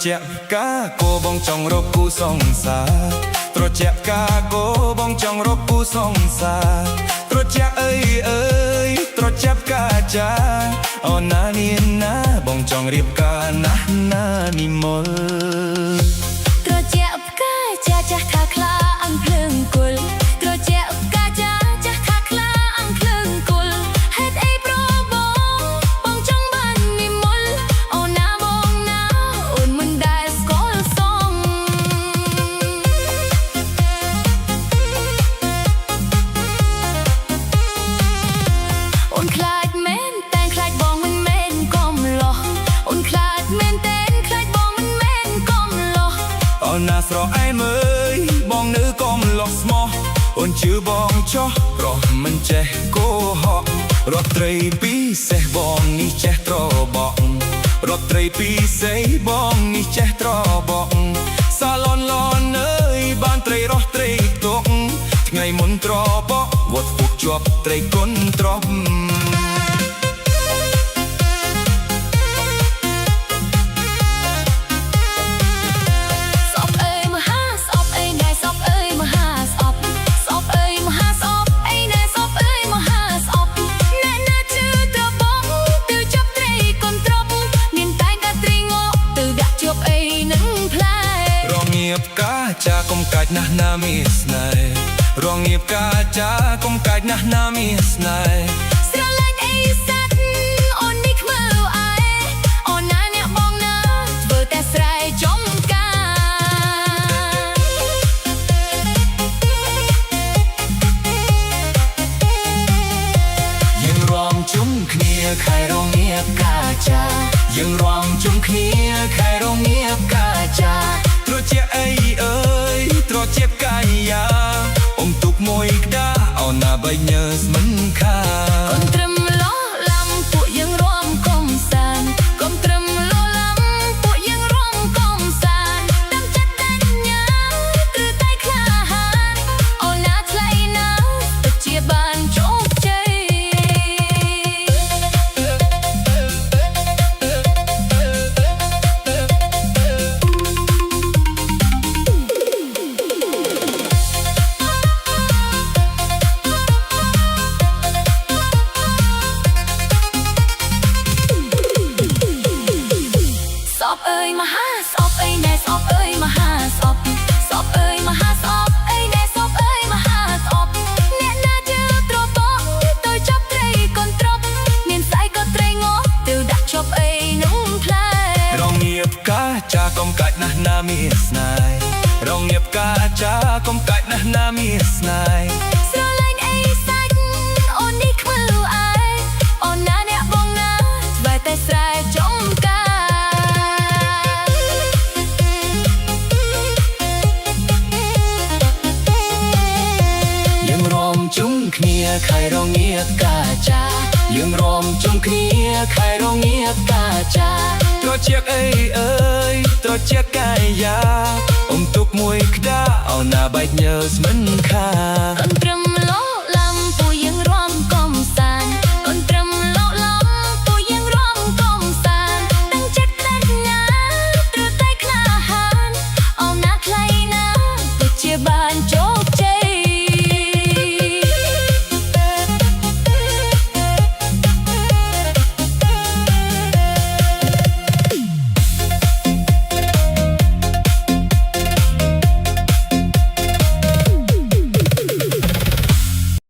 ជាក់កាគោបងចង់រកគូសង្សារត្រជាក់កាគោបងចង់រកគូសង្សារត្រជាក់អើយត្រជាក់កាចាអូណានីណាបងចង់រៀបការណាស់ណានិមលត្រជាក់កាចាចាស់ថាខ្លាអង្ភ្លើងគុលត្រជាក់កាចាចាស់ថាខ្លាអង្ភ្លើងគុលហេតុអីប្របងចង់បាននិមលអូនណាបងណាអូនមិនដែលស្គាល់សមអូនខ្លាចមែនតែខ្លាចបងមិនមែនកុំលោះអូនខ្លាចមែនតែខ្លាចបងមិនមែនកុំលោះអូនណាស្រអែមអើយបងនៅកុំលោះស្មោះអូនជឿបងចោះព្រោះមិនចេះកុហករត់ត្រីពីសេះបងនេះចេះត្របក់រត់ត្រីពីសេះបងនេះចេះត្របក់សាឡនឡនអើយបានត្រីរស់ត្រីទុកថ្ងៃមុនត្របក់វត្តពុកជាប់ត្រីគុនត្រប់កាចាកុំកាច់ណាស់ណាមានស្នេហ៍រងៀបកាចាកុំកាច់ណាស់ណាមានស្នេហ៍ស្រឡាញ់អីសัตว์អូននេះខ្មើអើអូនណាអ្នកបងណាធ្វើតែស្រែចំការយើងរំជុំគ្នាខែរងៀបកាចាយើងរំជុំគ្នាខែរងៀបកាចាត្រជាក់អីអើយត្រជាក់កាយាអ៊ំទុកមួយក្តាអូនណាបីញើស្មិនខាកូនត្រឹមលោឡំពួកយើងរួមកំសាន្តកុំត្រឹមលោឡំពួកយើងរួមកំសាន្តតាមចិត្តតែញ៉ាគឺតែក្លាហានអូនណាថ្លៃណាស់ទៅជាបានជោគជ័យមហាសពអីណែសពអើយមហាសពសពអើយមហាសពអីណែសពអើយមហាសពអ្នកណាជឿត្របកទៅចាប់ត្រីកូនត្រប់មានស្អីក៏ត្រីងប់ទៅដាក់ជប់អីនោះផ្លែរងៀបកាចាកុំកាច់ណាស់ណាមានស្នេហ៍រងៀបកាចាកុំកាច់ណាស់ណាមានស្នេហ៍ស្រឡាញ់អីសាច់អូននេះខ្មើអើអូនណាអ្នកបងណាធ្វើតែស្រែចំការជុំគ្នាខែរងៀបកាចាយើងរំជុំគ្នាខែរងៀបកាចាត្រជាក់អីអើយត្រជាក់កាយាអ៊ំទុកមួយក្តាអូនណាបែកញើស្មិនខា